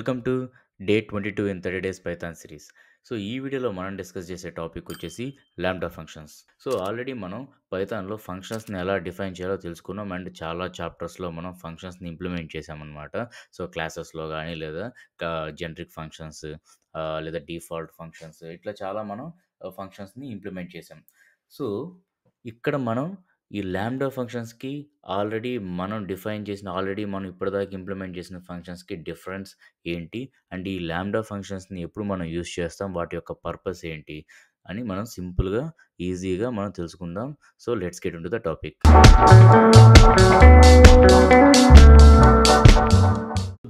Welcome to day 22 in 30 days Python series. So, ఈ వీడియోలో మనం డిస్కస్ చేసే టాపిక్ వచ్చేసి లాంబ్డా ఫంక్షన్స్. సో, ఆల్రెడీ మనం పైథాన్‌లో ఫంక్షన్స్‌ని ఎలా డిఫైన్ చేయాలో తెలుసుకున్నాం. అండ్ చాలా చాప్టర్స్‌లో మనం ఫంక్షన్స్‌ని ఇంప్లిమెంట్ చేశామనమాట. సో, క్లాసెస్‌లో గానీ లేదా జనరిక్ ఫంక్షన్స్ లేదా డిఫాల్ట్ ఫంక్షన్స్ ఇట్లా చాలా మనం ఫంక్షన్స్‌ని ఇంప్లిమెంట్ చేశాం. సో, ఇక్కడ మనం ఈ లాంబ్డా ఫంక్షన్స్‌కి ఆల్రెడీ మనం ఇప్పటిదాకా ఇంప్లిమెంట్ చేసిన ఫంక్షన్స్‌కి డిఫరెన్స్ ఏంటి? అండ్ ఈ లాంబ్డా ఫంక్షన్స్‌ని ఎప్పుడు మనం యూజ్ చేస్తాం? వాటి యొక్క పర్పస్ ఏంటి? అని మనం సింపుల్‌గా, ఈజీగా మనం తెలుసుకుందాం. So, let's get into the topic.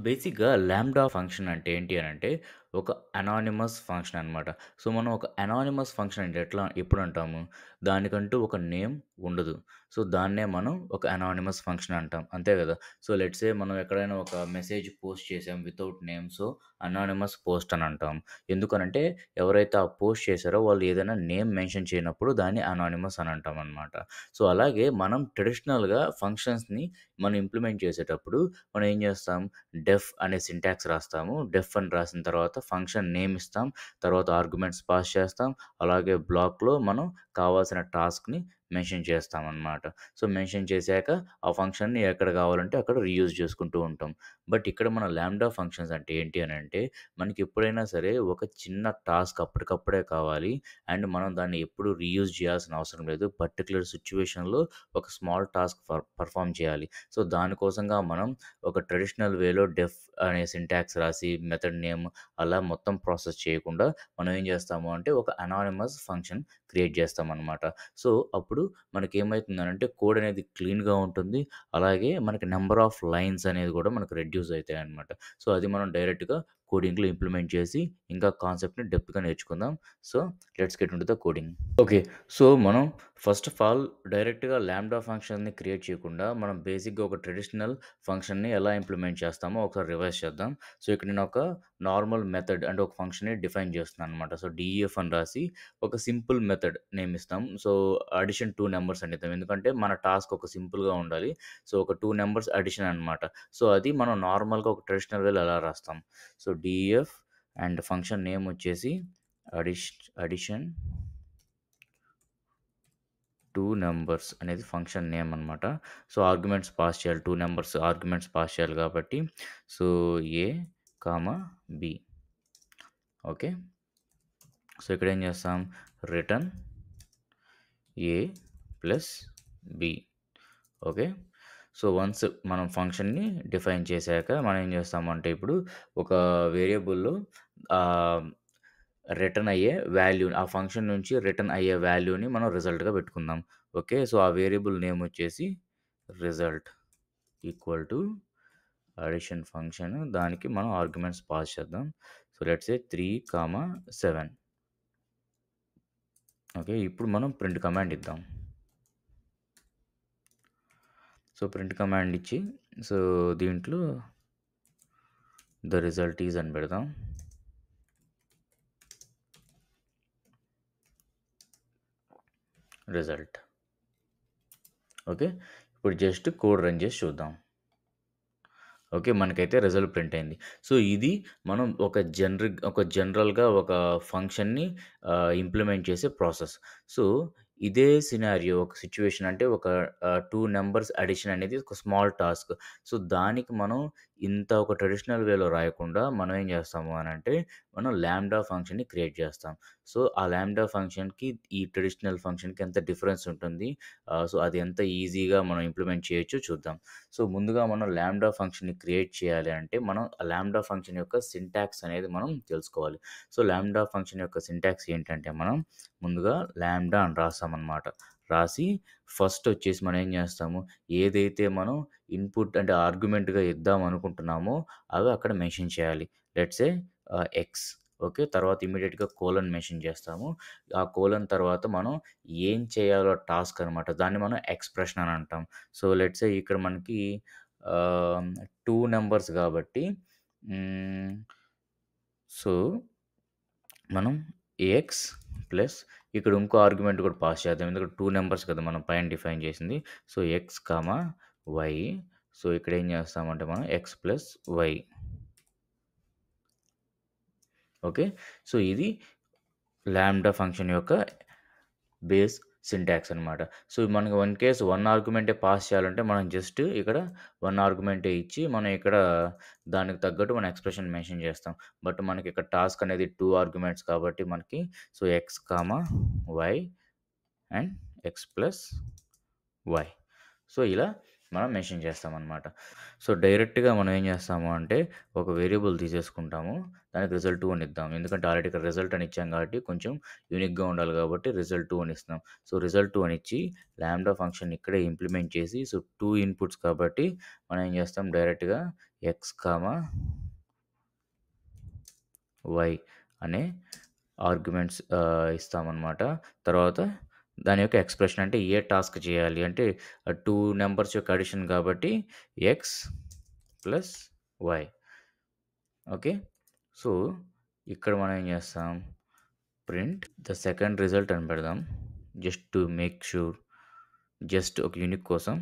బేసిక్‌గా లాంబ్డా ఫంక్షన్ అంటే ఏంటి అనంటే, ఒక అనానిమస్ ఫంక్షన్ అనమాట. సో, మనం ఒక అనానిమస్ ఫంక్షన్ అంటే ఎప్పుడంటాము? దానికంటూ ఒక నేమ్ ఉండదు. సో, దాన్నే మనం ఒక అనానిమస్ ఫంక్షన్ అంటాం. అంతే గదా! సో, లెట్స్ సే మనం ఎక్కడైనా ఒక మెసేజ్ పోస్ట్ చేసాం without name. So, anonymous post అని అంటాం. ఎందుకనంటే, ఎవరైతే ఆ పోస్ట్ చేసారో వాళ్ళు ఏదైనా నేమ్ మెన్షన్ చేయనప్పుడు దాన్ని అనానిమస్ అని అంటామనమాట. సో, అలాగే మనం ట్రెడిషనల్‌గా ఫంక్షన్స్‌ని మనం ఇంప్లిమెంట్ చేసేటప్పుడు మనం ఏం చేస్తాం? డెఫ్ అనే సింటాక్స్ రాస్తాము. డెఫ్ అని రాసిన తర్వాత ఫంక్షన్ నేమ్ ఇస్తాం. తర్వాత ఆర్గ్యుమెంట్స్ పాస్ చేస్తాం. అలాగే బ్లాక్‌లో మనం కావాల్సిన టాస్క్‌ని మెన్షన్ చేస్తామనమాట. సో, మెన్షన్ చేశాక ఆ ఫంక్షన్‌ని ఎక్కడ కావాలంటే అక్కడ రీయూజ్ చేసుకుంటూ ఉంటాం. బట్ ఇక్కడ మన లాంబ్డా ఫంక్షన్స్ అంటే ఏంటి అనంటే, మనకి ఎప్పుడైనా సరే ఒక చిన్న టాస్క్ అప్పటికప్పుడే కావాలి. అండ్ మనం దాన్ని ఎప్పుడు రీయూజ్ చేయాల్సిన అవసరం లేదు. పర్టిక్యులర్ సిట్యుయేషన్‌లో ఒక స్మాల్ టాస్క్ పర్ఫార్మ్ చేయాలి. సో, దానికోసంగా మనం ఒక ట్రెడిషనల్ వేలో డెఫ్ అనే సింటాక్స్ రాసి మెథడ్ నేమ్ అలా మొత్తం ప్రాసెస్ చేయకుండా మనం ఏం చేస్తాము అంటే ఒక అనానిమస్ ఫంక్షన్ క్రియేట్ చేస్తామన్నమాట. సో, అప్పుడు మనకేమైతుందనంటే కోడ్ అనేది క్లీన్‌గా ఉంటుంది. అలాగే మనకి నంబర్ ఆఫ్ లైన్స్ అనేది కూడా మనకు రెడ్యూస్ అయితాయన్నమాట. సో, అది మనం డైరెక్ట్‌గా కోడింగ్‌లో ఇంప్లిమెంట్ చేసి ఇంకా కాన్సెప్ట్‌ని డెప్త్‌గా నేర్చుకుందాం. So, let's get into the coding. Okay. So, మనం ఫస్ట్ ఆఫ్ ఆల్ డైరెక్ట్‌గా లాంబ్డా ఫంక్షన్‌ని క్రియేట్ చేయకుండా, మనం బేసిక్‌గా ఒక ట్రెడిషనల్ ఫంక్షన్‌ని ఎలా ఇంప్లిమెంట్ చేస్తామో ఒకసారి రివైజ్ చేద్దాం. సో, ఇక్కడ నేను ఒక నార్మల్ మెథడ్ అంటే ఒక ఫంక్షన్‌ని డిఫైన్ చేస్తున్నాననమాట. సో, డీఈఎఫ్ అని రాసి ఒక సింపుల్ మెథడ్ నేమ్ ఇస్తాం. సో, అడిషన్ 2 నంబర్స్ అని ఇద్దాం. ఎందుకంటే మన టాస్క్ ఒక సింపుల్‌గా ఉండాలి. సో, ఒక 2 నంబర్స్ అడిషన్ అనమాట. సో, అది మనం నార్మల్‌గా ఒక ట్రెడిషనల్ వేలో ఎలా రాస్తాం. So, DEF and function name వచ్చేసి అడిష్ అడిషన్ 2 నంబర్స్ అనేది ఫంక్షన్ నేమ్ అనమాట. సో, ఆర్గ్యుమెంట్స్ పాస్ చేయాలి. 2 నంబర్స్ ఆర్గ్యుమెంట్స్ పాస్ చేయాలి కాబట్టి, so, a, b. Okay. So, ఇక్కడేం చేస్తాం? Return a plus b. Okay. So, once మనం ఫంక్షన్‌ని డిఫైన్ చేశాక మనం ఏం చేస్తామంటే ఇప్పుడు ఒక వేరియబుల్‌లో ఆహ్, రిటర్న్ అయ్యే వాల్యూ ఆ ఫంక్షన్ నుంచి రిటర్న్ అయ్యే వాల్యూని మనం రిజల్ట్‌గా పెట్టుకుందాం. ఓకే. సో, ఆ వేరియబుల్ నేమ్ వచ్చేసి result equal to addition function దానికి మనం ఆర్గ్యుమెంట్స్ పాస్ చేద్దాం. So, let's say 3, 7. ఓకే. ఇప్పుడు మనం ప్రింట్ కమాండ్ ఇద్దాం. సో, ప్రింట్ కమాండ్ ఇచ్చి సో, దీంట్లో ద రిజల్ట్ ఈజ్ అని పెడదాం. రిజల్ట్. ఓకే. ఇప్పుడు జస్ట్ కోడ్ రన్ చేసి చూద్దాం. ఓకే. మనకైతే రిజల్ట్ ప్రింట్ అయింది. సో, ఇది మనం ఒక జనరల్‌గా ఒక ఫంక్షన్‌ని ఇంప్లిమెంట్ చేసే ప్రాసెస్. సో, ఇదే సినారియో ఒక సిట్యుయేషన్ అంటే ఒక 2 నంబర్స్ అడిషన్ అనేది ఒక స్మాల్ టాస్క్. సో, దానికి మనం ఒక ట్రెడిషనల్ వేలో రాయకుండా మనం ఏం చేస్తాము అనంటే, మనం లాంబ్డా ఫంక్షన్‌ని క్రియేట్ చేస్తాం. సో, ఆ లాంబ్డా ఫంక్షన్‌కి ఈ ట్రెడిషనల్ ఫంక్షన్‌కి ఎంత డిఫరెన్స్ ఉంటుంది. సో, అది ఎంత ఈజీగా మనం ఇంప్లిమెంట్ చేయొచ్చో చూద్దాం. సో, ముందుగా మనం లాంబ్డా ఫంక్షన్‌ని క్రియేట్ చేయాలి అంటే, మనం ఆ లాంబ్డా ఫంక్షన్ యొక్క సింటాక్స్ అనేది మనం తెలుసుకోవాలి. సో, లాంబ్డా ఫంక్షన్ యొక్క సింటాక్స్ ఏంటంటే, మనం ముందుగా లాంబ్డా అని రాస్తామనమాట. రాసి ఫస్ట్ వచ్చేసి మనం ఏం చేస్తాము, ఏదైతే మనం ఇన్‌పుట్ అంటే ఆర్గ్యుమెంట్‌గా ఇద్దాం అనుకుంటున్నామో, అవి అక్కడ మెన్షన్ చేయాలి. Let's say X. ఓకే. తర్వాత ఇమ్మీడియేట్‌గా కోలన్ మెన్షన్ చేస్తాము. ఆ కోలన్ తర్వాత మనం ఏం చేయాలో టాస్క్ అనమాట. దాన్ని మనం ఎక్స్‌ప్రెషన్ అని అంటాం. సో, లెట్స్ సే ఇక్కడ మనకి 2 నంబర్స్ గాబట్టి హ్మ్. సో, మనం ఏఎక్స్ ప్లస్ ఇక్కడ ఇంకో ఆర్గ్యుమెంట్ కూడా పాస్ చేద్దాం. ఎందుకంటే 2 నంబర్స్ కదా మనం పైన డిఫైన్ చేసింది. So, X, why. సో, ఇక్కడ ఏం చేస్తామంటే మనం x plus y. Okay. So, ఇది లాంబ్డా ఫంక్షన్ యొక్క బేస్ సింటాక్స్ అనమాట. సో, మనకు ఇన్ కేస్ 1 ఆర్గ్యుమెంటే పాస్ చేయాలంటే మనం జస్ట్ ఇక్కడ 1 ఆర్గ్యుమెంటే ఇచ్చి మనం ఇక్కడ దానికి తగ్గట్టు మనం ఎక్స్‌ప్రెషన్ మెన్షన్ చేస్తాం. బట్ మనకి ఇక్కడ టాస్క్ అనేది 2 ఆర్గ్యుమెంట్స్ కాబట్టి మనకి so, x, y and x plus y. So, ఇలా మనం మెన్షన్ చేస్తామనమాట. సో, డైరెక్ట్‌గా మనం ఏం చేస్తాము అంటే, ఒక వేరియబుల్ తీసేసుకుంటాము. దానికి రిజల్ట్ 2 అని ఇద్దాం. ఎందుకంటే ఆల్రెడీ ఇక్కడ రిజల్ట్ అని ఇచ్చాం కాబట్టి కొంచెం యూనిక్‌గా ఉండాలి కాబట్టి రిజల్ట్ 2 అని ఇస్తున్నాం. సో, రిజల్ట్ 2 అని ఇచ్చి లాంబ్డా ఫంక్షన్ ఇక్కడే ఇంప్లిమెంట్ చేసి సో, 2 ఇన్‌పుట్స్ కాబట్టి మనం ఏం చేస్తాం డైరెక్ట్‌గా x, y అనే ఆర్గ్యుమెంట్స్ ఇస్తామనమాట. తర్వాత దాని యొక్క ఎక్స్‌ప్రెషన్ అంటే ఏ టాస్క్ చేయాలి అంటే 2 నంబర్స్ యొక్క అడిషన్ కాబట్టి x plus y. Okay. So, ఇక్కడ మనం ఏం చేస్తాం ప్రింట్ ద సెకండ్ రిజల్ట్ అని పెడదాం. Just to make sure just ఒక యూనిక్ కోసం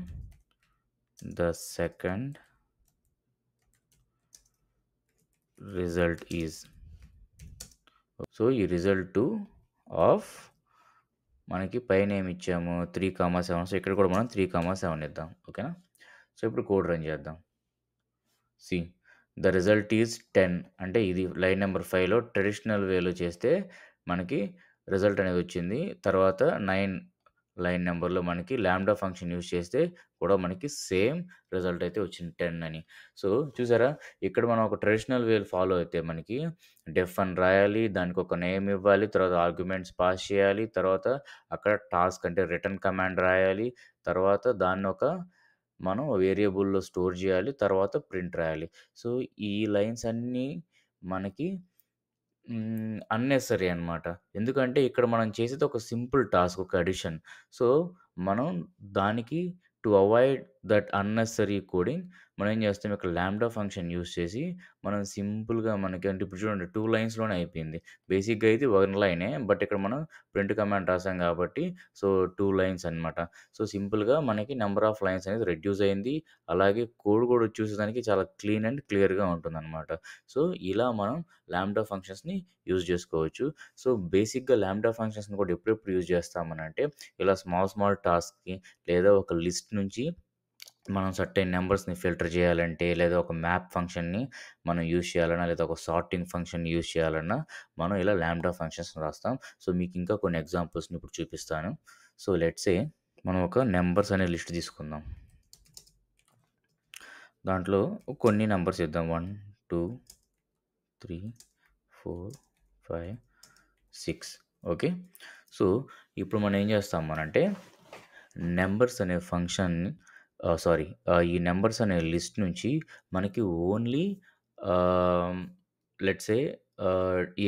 the second result is so, ఈ రిజల్ట్ ఆఫ్ మనకి పైనేమి ఇచ్చాము 3, 7 సో, ఇక్కడ కూడా మనం 3, 7 ఇద్దాం. ఓకేనా? సో, ఇప్పుడు కోడ్ రన్ చేద్దాం. సి ద రిజల్ట్ ఈజ్ 10 అంటే ఇది లైన్ నంబర్ 5లో ట్రెడిషనల్ వేలో చేస్తే మనకి రిజల్ట్ అనేది వచ్చింది. తర్వాత 9 లైన్ నంబర్‌లో మనకి లాంబ్డా ఫంక్షన్ యూజ్ చేస్తే కూడా మనకి సేమ్ రిజల్ట్ అయితే వచ్చింది 10 అని. సో, చూసారా? ఇక్కడ మనం ఒక ట్రెడిషనల్ వేలో ఫాలో అయితే మనకి డెఫ్ అని రాయాలి. దానికి ఒక నేమ్ ఇవ్వాలి. తర్వాత ఆర్గ్యుమెంట్స్ పాస్ చేయాలి. తర్వాత అక్కడ టాస్క్ అంటే రిటర్న్ కమాండ్ రాయాలి. తర్వాత దాన్నొక మనం వేరియబుల్‌లో స్టోర్ జేయాలి. తర్వాత ప్రింట్ రాయాలి. సో, ఈ లైన్స్ అన్నీ మనకి అన్నెసెసరీ అనమాట. ఎందుకంటే ఇక్కడ మనం చేసేది ఒక సింపుల్ టాస్క్ ఒక అడిషన్. సో, మనం దానికి to avoid that unnecessary coding మనం ఏం చేస్తాం ఇక్కడ లాంబ్డా ఫంక్షన్ యూజ్ చేసి మనం సింపుల్‌గా మనకి అంటే ఇప్పుడు చూడండి 2 లైన్స్‌లోనే అయిపోయింది. బేసిక్‌గా అయితే 1 లైనే. బట్ ఇక్కడ మనం ప్రింట్ కమాండ్ రాసాం కాబట్టి సో, 2 లైన్స్ అనమాట. సో, సింపుల్‌గా మనకి నంబర్ ఆఫ్ లైన్స్ అనేది రెడ్యూస్ అయింది. అలాగే కోడ్ కూడా చూసేదానికి చాలా క్లీన్ అండ్ క్లియర్‌గా ఉంటుందనమాట. సో, ఇలా మనం లాంబ్డా ఫంక్షన్స్‌ని యూజ్ జేసుకోవచ్చు. సో, బేసిక్‌గా లాంబ్డా ఫంక్షన్స్‌ని కూడా ఎప్పుడెప్పుడు యూజ్ చేస్తామనంటే, ఇలా స్మాల్ స్మాల్ టాస్క్‌కి లేదా ఒక లిస్ట్ నుంచి మనం సర్టెన్ నంబర్స్‌ని ఫిల్టర్ చేయాలంటే, లేదా ఒక మ్యాప్ ఫంక్షన్‌ని మనం యూజ్ చేయాలన్నా, లేదా ఒక సార్టింగ్ ఫంక్షన్ యూజ్ చేయాలన్నా, మనం ఇలా లాంబ్డా ఫంక్షన్స్‌ని రాస్తాం. సో, మీకు ఇంకా కొన్ని ఎగ్జాంపుల్స్‌ని ఇప్పుడు చూపిస్తాను. సో, లెట్స్ సే మనం ఒక నంబర్స్ అనే లిస్ట్ తీసుకుందాం. దాంట్లో కొన్ని నంబర్స్ ఇద్దాం. 1, 2, 3, 4, 5, 6 ఓకే. సో, ఇప్పుడు మనం ఏం చేస్తామనంటే, నంబర్స్ అనే ఫంక్షన్ ఈ నంబర్స్ అనే లిస్ట్ నుంచి మనకి ఓన్లీ ఆహ్, లెట్స్ సే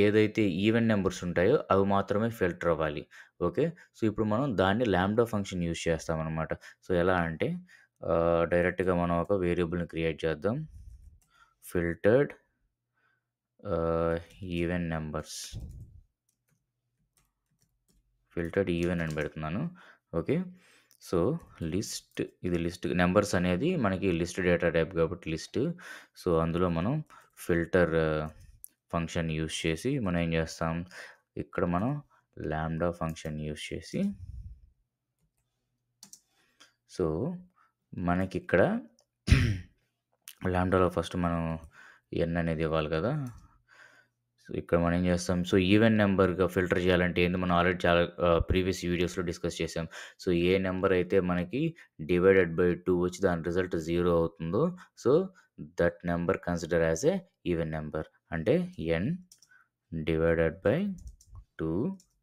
ఏదైతే ఈవెన్ నంబర్స్ ఉంటాయో అవి మాత్రమే ఫిల్టర్ అవ్వాలి. ఓకే. సో, ఇప్పుడు మనం దాన్ని లాంబ్డా ఫంక్షన్ యూజ్ చేస్తామనమాట. సో, ఎలా అంటే డైరెక్ట్‌గా మనం ఒక వేరియబుల్‌ని క్రియేట్ చేద్దాం. Filtered even numbers. Filtered even అని పెడుతున్నాను. ఓకే. సో, ఇది లిస్ట్ నంబర్స్ అనేది మనకి లిస్ట్ డేటా టైప్ కాబట్టి లిస్ట్. సో, అందులో మనం ఫిల్టర్ ఫంక్షన్ యూజ్ చేసి మనం ఏం చేస్తాం, ఇక్కడ మనం లాంబ్డా ఫంక్షన్ యూజ్ చేసి సో, మనకిక్కడ లాంబ్డాలో ఫస్ట్ మనం ఎన్ అనేది ఇవ్వాలి కదా! సో, ఇక్కడ మనం ఏం చేస్తాం, సో, ఈవెన్ నంబర్‌గా ఫిల్టర్ చేయాలంటే ఏంది మనం ఆల్రెడీ చాలా ప్రీవియస్ వీడియోస్‌లో డిస్కస్ చేసాం. సో, ఏ నంబర్ అయితే మనకి డివైడెడ్ బై 2 వచ్చి దాని రిజల్ట్ 0 అవుతుందో, so, that number consider as a even number. అంటే n divided by 2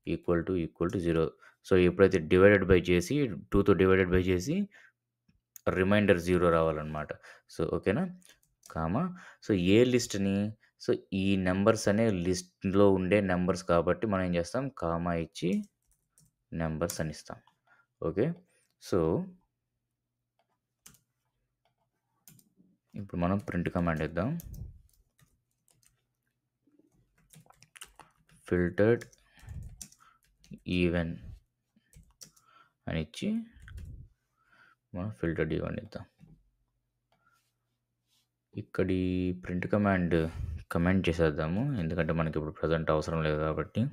equal to 0. So, ఎప్పుడైతే డివైడెడ్ బై చేసి 2తో డివైడెడ్ బై చేసి రిమైండర్ 0 రావాలనమాట. సో, ఓకేనా? కామా సో, ఏ లిస్ట్‌ని సో, ఈ నంబర్స్ అనే లిస్ట్‌లో ఉండే నంబర్స్ కాబట్టి మనం ఏం చేస్తాం కామా ఇచ్చి నంబర్స్ అని ఇస్తాం. ఓకే. సో, ఇప్పుడు మనం ప్రింట్ కమాండ్ ఇద్దాం. ఫిల్టర్డ్ ఈవెన్ అని ఇచ్చి మనం ఫిల్టర్డ్ ఈవెన్ ఇద్దాం. ఇక్కడి ప్రింట్ కమాండ్ కమెంట్ చేసేద్దాము. ఎందుకంటే మనకిప్పుడు ప్రెజెంట్ అవసరం లేదు కాబట్టి.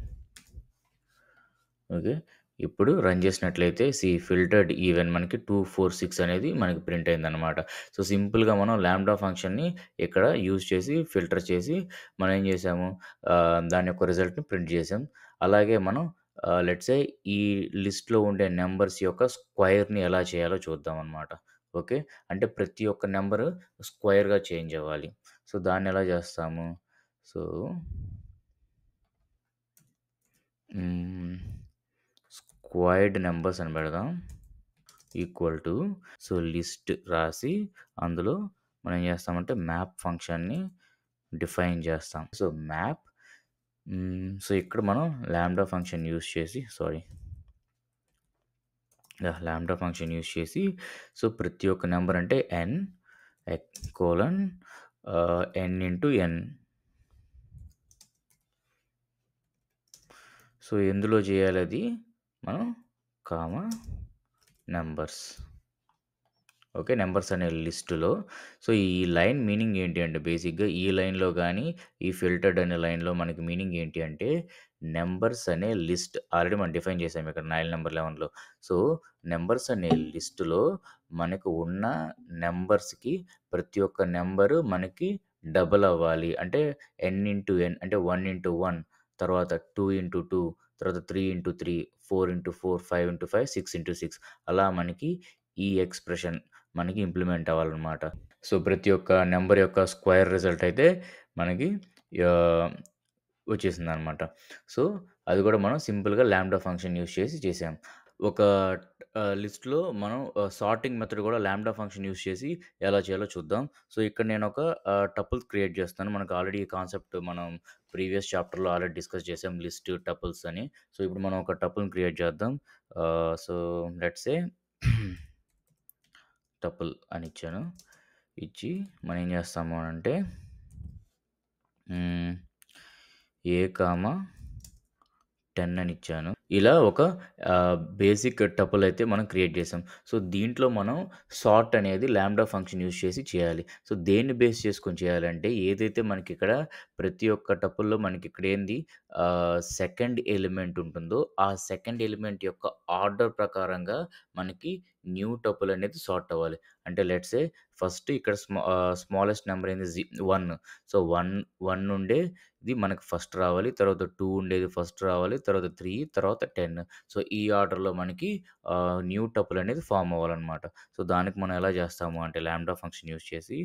ఓకే. ఇప్పుడు రన్ చేసినట్లయితే ఫిల్టర్డ్ ఈవెన్ మనకి 246 అనేది మనకి ప్రింట్ అయిందనమాట. సో, సింపుల్‌గా మనం లాంబ్డా ఫంక్షన్‌ని ఇక్కడ యూజ్ చేసి ఫిల్టర్ చేసి మనం ఏం చేసాము దాని యొక్క రిజల్ట్‌ని ప్రింట్ చేసాం. అలాగే మనం లెట్స్ సే ఈ లిస్ట్‌లో ఉండే నంబర్స్ యొక్క స్క్వేర్‌ని ఎలా చేయాలో చూద్దామనమాట. ఓకే. అంటే ప్రతి ఒక్క నంబరు స్క్వేర్‌గా చేంజ్ అవ్వాలి. సో, దాన్నెలా చేస్తాము? సో హ్మ్. స్క్వేర్డ్ నంబర్స్ అని పెడదాం. ఈక్వల్ టు లిస్ట్ రాసి అందులో మనం ఏం చేస్తామంటే మ్యాప్ ఫంక్షన్‌ని డిఫైన్ చేస్తాం. మ్యాప్ ఇక్కడ మనం లాంబ్డా ఫంక్షన్ యూజ్ చేసి లాంబ్డా ఫంక్షన్ యూజ్ చేసి ప్రతి ఒక్క నంబర్ అంటే n colon n into n. ఎందులో చేయాలది? మనం కామా నంబర్స్. ఓకే. నంబర్స్ అనే లిస్ట్‌లో ఈ లైన్ మీనింగ్ ఏంటి అంటే బేసిక్‌గా ఈ లైన్‌లో గాని, ఈ ఫిల్టర్డ్ అనే లైన్‌లో మనకి మీనింగ్ ఏంటి అంటే నంబర్స్ అనే లిస్ట్ ఆల్రెడీ మనం డిఫైన్ చేసాం ఇక్కడ నైల్ నంబర్ 11లో. సో, నంబర్స్ అనే లిస్ట్‌లో మనకు ఉన్న నంబర్స్‌కి ప్రతి ఒక్క నంబరు మనకి డబుల్ అవ్వాలి. అంటే n అంటే 1 తర్వాత 2 తర్వాత 3 4 5 అలా మనకి ఈ ఎక్స్‌ప్రెషన్ మనకి ఇంప్లిమెంట్ అవ్వాలనమాట. ప్రతి ఒక్క నంబర్ యొక్క స్క్వేర్ రిజల్ట్ అయితే మనకి ఆహ్, వచ్చేసిందనమాట. సో, అది కూడా మనం సింపుల్‌గా లాంబ్డా ఫంక్షన్ యూజ్ చేసి చేసాం. ఒక లిస్ట్‌లో మనం సార్టింగ్ మెథడ్ కూడా లాంబ్డా ఫంక్షన్ యూజ్ చేసి ఎలా చేయాలో చూద్దాం. ఇక్కడ నేనొక టపుల్స్ క్రియేట్ చేస్తాను. మనకు ఆల్రెడీ ఈ కాన్సెప్ట్ మనం ప్రీవియస్ చాప్టర్‌లో ఆల్రెడీ డిస్కస్ చేసాం లిస్ట్, టపుల్స్ అని. ఇప్పుడు మనం ఒక టపుల్‌ని క్రియేట్ చేద్దాం. లెట్స్ సే టపుల్ అని ఇచ్చాను. ఇచ్చి మనం ఏం చేస్తాము అనంటే హ్మ్. ఏ, 10 అని ఇచ్చాను. ఇలా ఒక బేసిక్ టపుల్ అయితే మనం క్రియేట్ చేసాం. దీంట్లో మనం సార్ట్ అనేది లాంబ్డా ఫంక్షన్ యూజ్ చేసి చేయాలి. దేన్ని బేస్ చేసుకొని చేయాలంటే ఏదైతే మనకిక్కడ ప్రతి ఒక్క టపుల్‌లో మనకిక్కడ ఏంది సెకండ్ ఎలిమెంట్ ఉంటుందో, ఆ సెకండ్ ఎలిమెంట్ యొక్క ఆర్డర్ ప్రకారంగా మనకి న్యూ టపుల్ అనేది సార్ట్ అవ్వాలి. అంటే లెట్స్ సే ఫస్ట్ ఇక్కడ స్మాలెస్ట్ నంబర్ ఏంది 1. 1 నుండే ఇది మనకు ఫస్ట్ రావాలి. తర్వాత 2 ఉండేది ఫస్ట్ రావాలి. తర్వాత 3 తర్వాత 10. ఈ ఆర్డర్‌లో మనకి న్యూ టపుల్ అనేది ఫార్మ్ అవ్వాలనమాట. దానికి మనం ఎలా చేస్తాము అంటే లాంబ్డా ఫంక్షన్ యూజ్ చేసి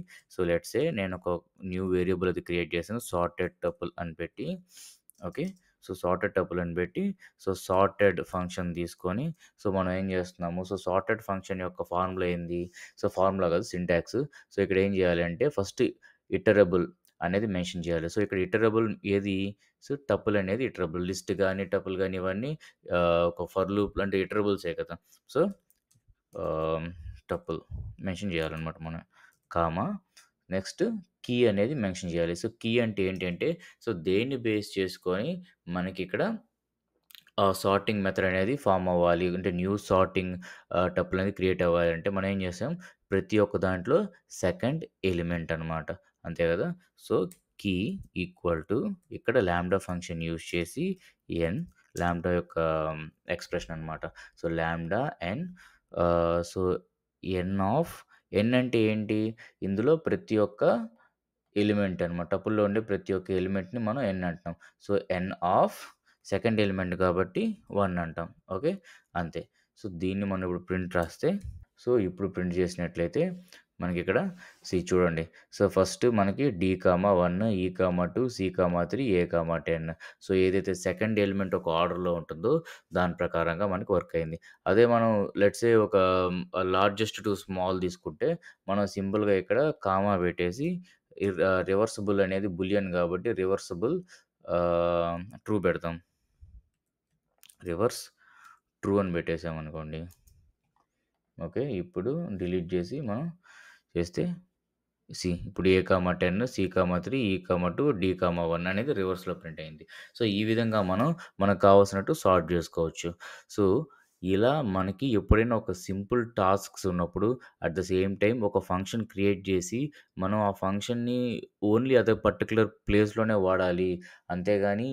లెట్స్ సే నేను ఒక న్యూ వేరియబుల్ అది క్రియేట్ చేశాను. సార్టెడ్ టపుల్ అని పెట్టి ఓకే. సార్టెడ్ టపుల్ అని పెట్టి సార్టెడ్ ఫంక్షన్ తీసుకొని మనం ఏం చేస్తున్నాము సార్టెడ్ ఫంక్షన్ యొక్క ఫార్ములా ఏంది? ఫార్ములా కాదు సింటాక్స్. ఇక్కడ ఏం చేయాలి అంటే ఫస్ట్ ఇటరబుల్ అనేది మెన్షన్ చేయాలి. ఇక్కడ ఇటరబుల్ ఏది? టపుల్ అనేది ఇటరబుల్. లిస్ట్ గాని, టపుల్ గాని ఇవన్నీ ఒక ఫర్ లూప్ అంటే ఇటరబుల్సే కదా! సో, ఆహ్, టపుల్ మెన్షన్ చేయాలనమాట మనం. కామా నెక్స్ట్ కీ అనేది మెన్షన్ చేయాలి. కీ అంటే ఏంటంటే దేన్ని బేస్ చేసుకొని మనకిక్కడ సార్టింగ్ మెథడ్ అనేది ఫార్మ్ అవ్వాలి. అంటే న్యూ సార్టింగ్ టపుల్ అనేది క్రియేట్ అవ్వాలంటే మనం ఏం చేసాం ప్రతి ఒక్క దాంట్లో సెకండ్ ఎలిమెంట్ అనమాట. అంతే కదా! సో, కీ ఈక్వల్ టు ఇక్కడ లాంబ్డా ఫంక్షన్ యూజ్ చేసి ఎన్ లాంబ్డా యొక్క ఎక్స్‌ప్రెషన్ అనమాట. లాంబ్డా ఎన్ ఆహ్, సో, ఎన్ ఆఫ్ ఎన్ అంటే ఏంటి? ఇందులో ప్రతి ఒక్క ఎలిమెంట్ అనమాట. టపుల్‌లో ఉండే ప్రతి ఒక్క ఎలిమెంట్‌ని మనం ఎన్ అంటున్నాం. ఎన్ ఆఫ్ సెకండ్ ఎలిమెంట్ కాబట్టి 1 అంటాం. ఓకే. అంతే. దీన్ని మనం ఇప్పుడు ప్రింట్ రాస్తే ఇప్పుడు ప్రింట్ చేసినట్లయితే మనకిక్కడ చూడండి. ఫస్ట్ మనకి D, 1, E, 2, C, 3, A, 10. ఏదైతే సెకండ్ ఎలిమెంట్ ఒక ఆర్డర్‌లో ఉంటుందో దాని ప్రకారంగా మనకి వర్క్ అయింది. అదే మనం లెట్స్ సే ఒక లార్జెస్ట్ టు స్మాల్ తీసుకుంటే మనం సింపుల్‌గా ఇక్కడ కామా పెట్టేసి రివర్సిబుల్ అనేది బూలియన్ కాబట్టి రివర్సిబుల్ ట్రూ పెడతాం. రివర్స్ ట్రూ అని పెట్టేసామనుకోండి. ఓకే. ఇప్పుడు డిలీట్ చేసి మనం చేస్తే ఇప్పుడు A, 10, C, 3, E, 2, D, 1 అనేది రివర్స్‌లో ప్రింట్ అయింది. ఈ విధంగా మనం మనకు కావాల్సినట్టు సార్ట్ జేసుకోవచ్చు. సో, ఇలా మనకి ఎప్పుడైనా ఒక సింపుల్ టాస్క్స్ ఉన్నప్పుడు అట్ ద సేమ్ టైమ్ ఒక ఫంక్షన్ క్రియేట్ జేసి, మనం ఆ ఫంక్షన్‌ని ఓన్లీ అదే పర్టిక్యులర్ ప్లేస్‌లోనే వాడాలి. అంతేగాని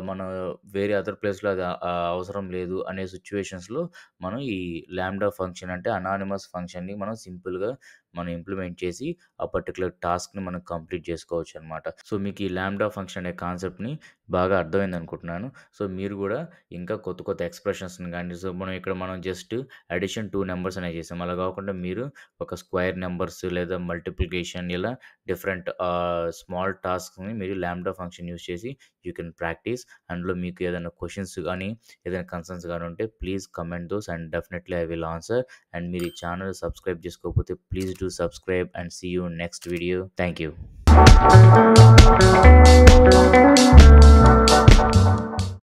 మనం వేరే అదర్ ప్లేస్‌లో అది అవసరం లేదు అనే సిట్యుయేషన్స్‌లో మనం ఈ లాంబ్డా ఫంక్షన్ అంటే అనానిమస్ ఫంక్షన్‌ని మనం సింపుల్‌గా మనం ఇంప్లిమెంట్ చేసి, ఆ పర్టిక్యులర్ టాస్క్‌ని మనం కంప్లీట్ చేసుకోవచ్చనమాట. సో, మీకు ఈ లాంబ్డా ఫంక్షన్ అనే కాన్సెప్ట్‌ని బాగా అర్థమైందనుకుంటున్నాను. సో, మీరు గూడా ఇంకా కొత్త కొత్త ఎక్స్‌ప్రెషన్స్‌ని గాని, సో, మనం జస్ట్ అడిషన్ 2 నంబర్స్ అనేవి చేసాం. అలా గాకుండా మీరు ఒక స్క్వేర్ నంబర్స్ లేదా మల్టిప్లికేషన్ ఇలా డిఫరెంట్ స్మాల్ టాస్క్స్‌ని మీరు లాంబ్డా ఫంక్షన్ యూజ్ చేసి యూ కెన్ ప్రాక్టీస్. అందులో మీకు ఏదైనా క్వెషన్స్ గాని, ఏదైనా కన్సర్న్స్ గాని ఉంటే please comment those and definitely I will answer. And మీరు ఈ ఛానెల్ సబ్స్క్రైబ్ చేసుకోకపోతే please do subscribe and see you next video. Thank you.